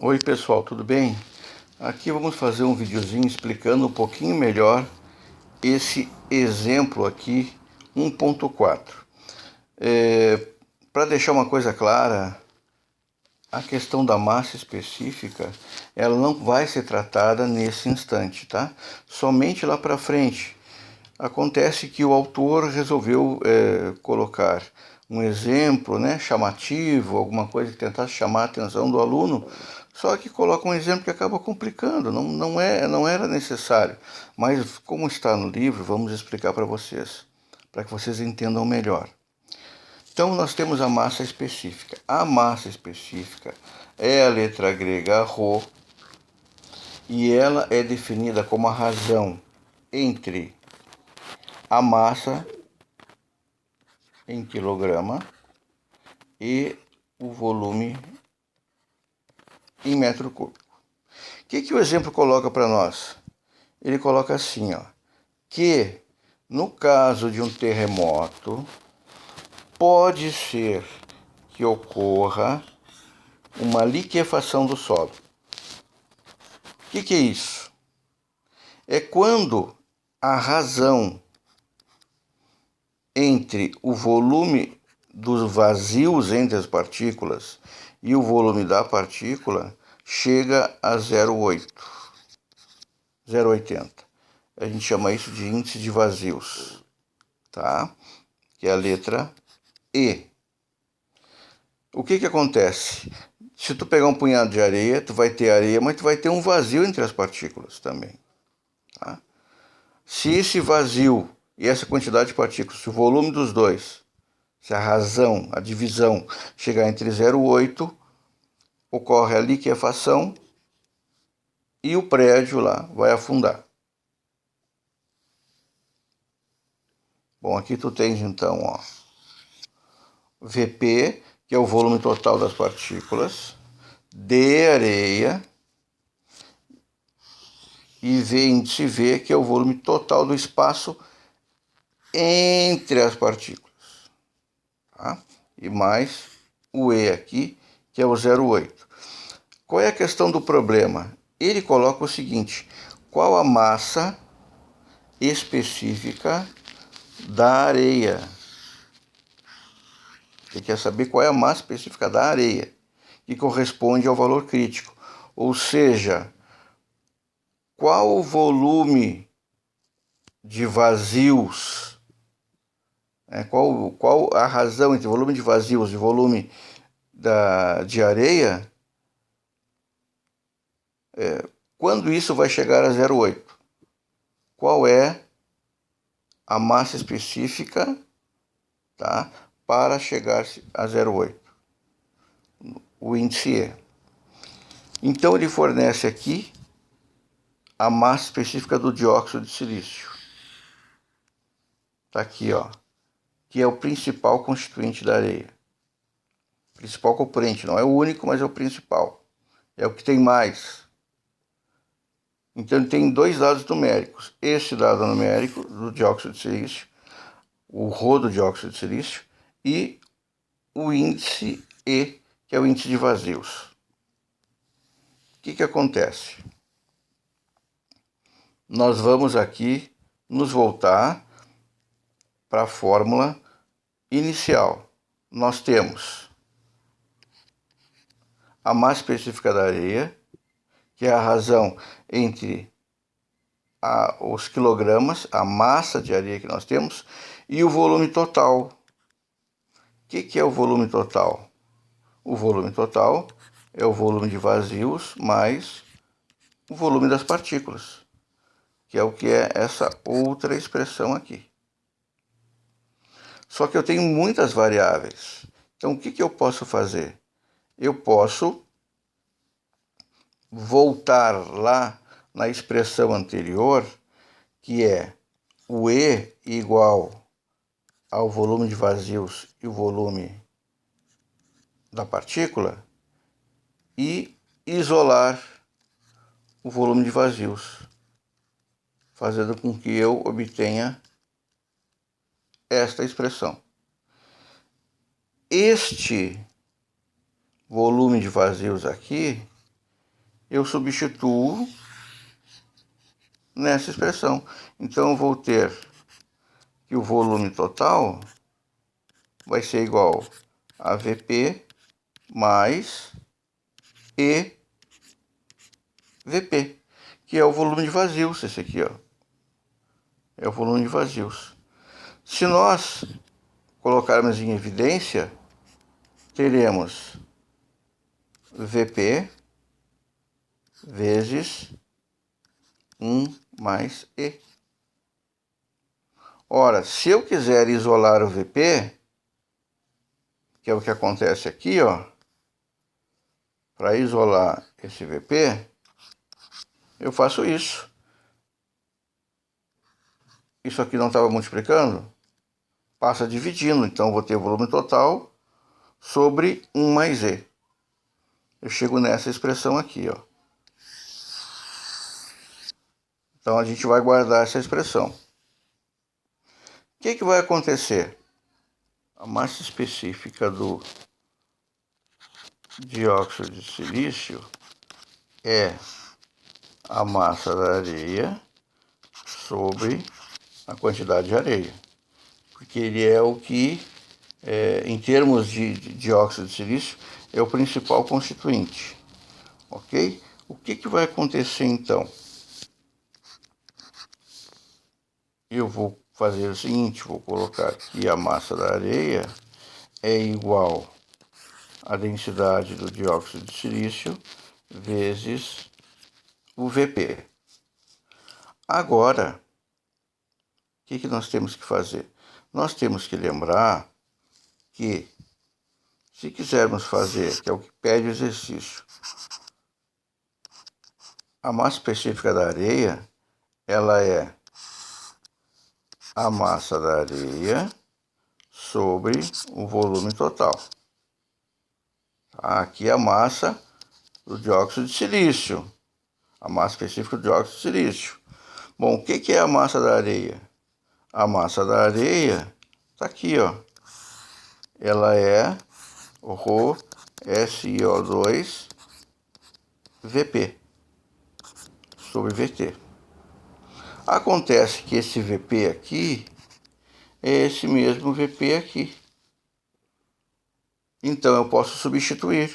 Oi pessoal, tudo bem? Aqui vamos fazer um videozinho explicando um pouquinho melhor esse exemplo aqui 1.4. Para deixar uma coisa clara, a questão da massa específica, ela não vai ser tratada nesse instante, tá? Somente lá para frente. Acontece que o autor resolveu colocar um exemplo, né, chamativo, alguma coisa que tentasse chamar a atenção do aluno, só que coloca um exemplo que acaba complicando, não era necessário. Mas como está no livro, vamos explicar para que vocês entendam melhor. Então nós temos a massa específica. A massa específica é a letra grega ρ, e ela é definida como a razão entre a massa em quilograma e o volume em metro cúbico. O que o exemplo coloca para nós? Ele coloca assim, ó, que no caso de um terremoto, pode ser que ocorra uma liquefação do solo. O que é isso? É quando a razão entre o volume dos vazios entre as partículas e o volume da partícula chega a 0,80. A gente chama isso de índice de vazios, tá? Que é a letra E. O que acontece? Se tu pegar um punhado de areia, tu vai ter areia, mas tu vai ter um vazio entre as partículas também, tá? Se esse vazio e essa quantidade de partículas, se o volume dos dois, se a razão, a divisão, chegar entre 0,8, ocorre a liquefação e o prédio lá vai afundar. Bom, aqui tu tens então, ó, Vp, que é o volume total das partículas, de areia, e V índice V, que é o volume total do espaço entre as partículas, tá? E mais o E aqui, que é o 0,8. Qual é a questão do problema? Ele coloca o seguinte: qual a massa específica da areia? Ele quer saber qual é a massa específica da areia, que corresponde ao valor crítico. Ou seja, qual o volume de vazios, qual a razão entre volume de vazios e volume de areia, quando isso vai chegar a 0,8? Qual é a massa específica, tá, para chegar a 0,8? O índice E. Então ele fornece aqui a massa específica do dióxido de silício. Tá aqui, ó, que é o principal constituinte da areia. Principal componente, não é o único, mas é o principal. É o que tem mais. Então ele tem dois dados numéricos. Esse dado numérico do dióxido de silício, o ρ do dióxido de silício, e o índice E, que é o índice de vazios. O que acontece? Nós vamos aqui nos voltar para a fórmula inicial. Nós temos a massa específica da areia, que é a razão entre os quilogramas, a massa de areia que nós temos, e o volume total. O que é o volume total? O volume total é o volume de vazios mais o volume das partículas, que é o que é essa outra expressão aqui. Só que eu tenho muitas variáveis. Então o que eu posso fazer? Eu posso voltar lá na expressão anterior, que é o E igual ao volume de vazios e o volume da partícula, e isolar o volume de vazios, fazendo com que eu obtenha esta expressão. Este volume de vazios aqui eu substituo nessa expressão. Então eu vou ter que o volume total vai ser igual a VP mais EVP, que é o volume de vazios, esse aqui, ó. É o volume de vazios. Se nós colocarmos em evidência, teremos VP vezes 1 mais E. Ora, se eu quiser isolar o VP, que é o que acontece aqui, ó, para isolar esse VP, eu faço isso. Isso aqui não estava multiplicando? Passa dividindo, então vou ter o volume total sobre 1 mais E. Eu chego nessa expressão aqui, ó. Então a gente vai guardar essa expressão. O que vai acontecer? A massa específica do dióxido de silício é a massa da areia sobre a quantidade de areia. Porque ele é o que, em termos de dióxido de silício, é o principal constituinte. Ok? O que vai acontecer então? Eu vou fazer o seguinte, vou colocar aqui a massa da areia é igual à densidade do dióxido de silício vezes o VP. Agora, o que nós temos que fazer? Nós temos que lembrar que, se quisermos fazer, que é o que pede o exercício, a massa específica da areia, ela é a massa da areia sobre o volume total. Aqui é a massa do dióxido de silício, a massa específica do dióxido de silício. Bom, o que é a massa da areia? A massa da areia está aqui, ó. Ela é o ρ SiO2 VP sobre VT. Acontece que esse VP aqui é esse mesmo VP aqui. Então eu posso substituir.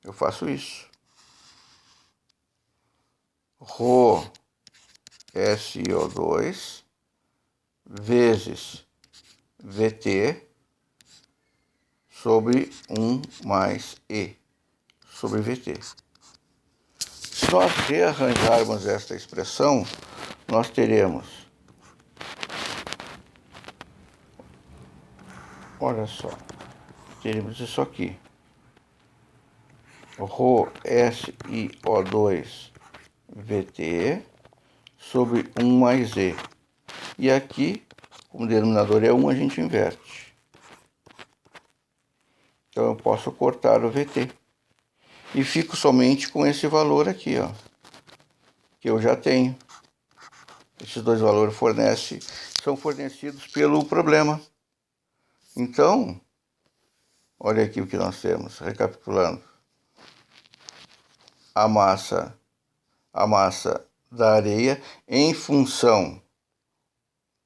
Eu faço isso. ρ SiO2 vezes VT sobre 1 mais E sobre VT. Se nós rearranjarmos esta expressão, nós teremos, olha só, teremos isso aqui, ρ SiO2 VT sobre 1 mais E. E aqui, como o denominador é 1, a gente inverte. Então eu posso cortar o VT. E fico somente com esse valor aqui, ó, que eu já tenho. Esses dois valores são fornecidos pelo problema. Então, olha aqui o que nós temos, recapitulando. A massa da areia em função,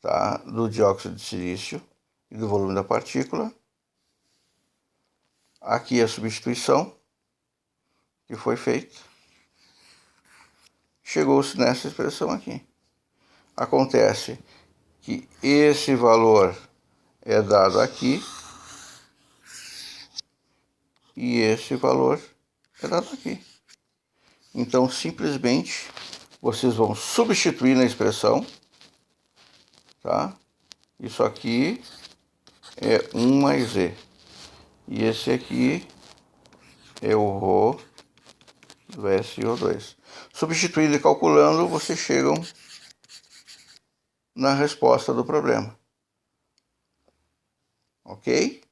tá, do dióxido de silício e do volume da partícula. Aqui a substituição que foi feita. Chegou-se nessa expressão aqui. Acontece que esse valor é dado aqui e esse valor é dado aqui. Então, simplesmente, vocês vão substituir na expressão, tá? Isso aqui é 1 mais E. E esse aqui é o ρ do SiO2. Substituindo e calculando, vocês chegam na resposta do problema. Ok?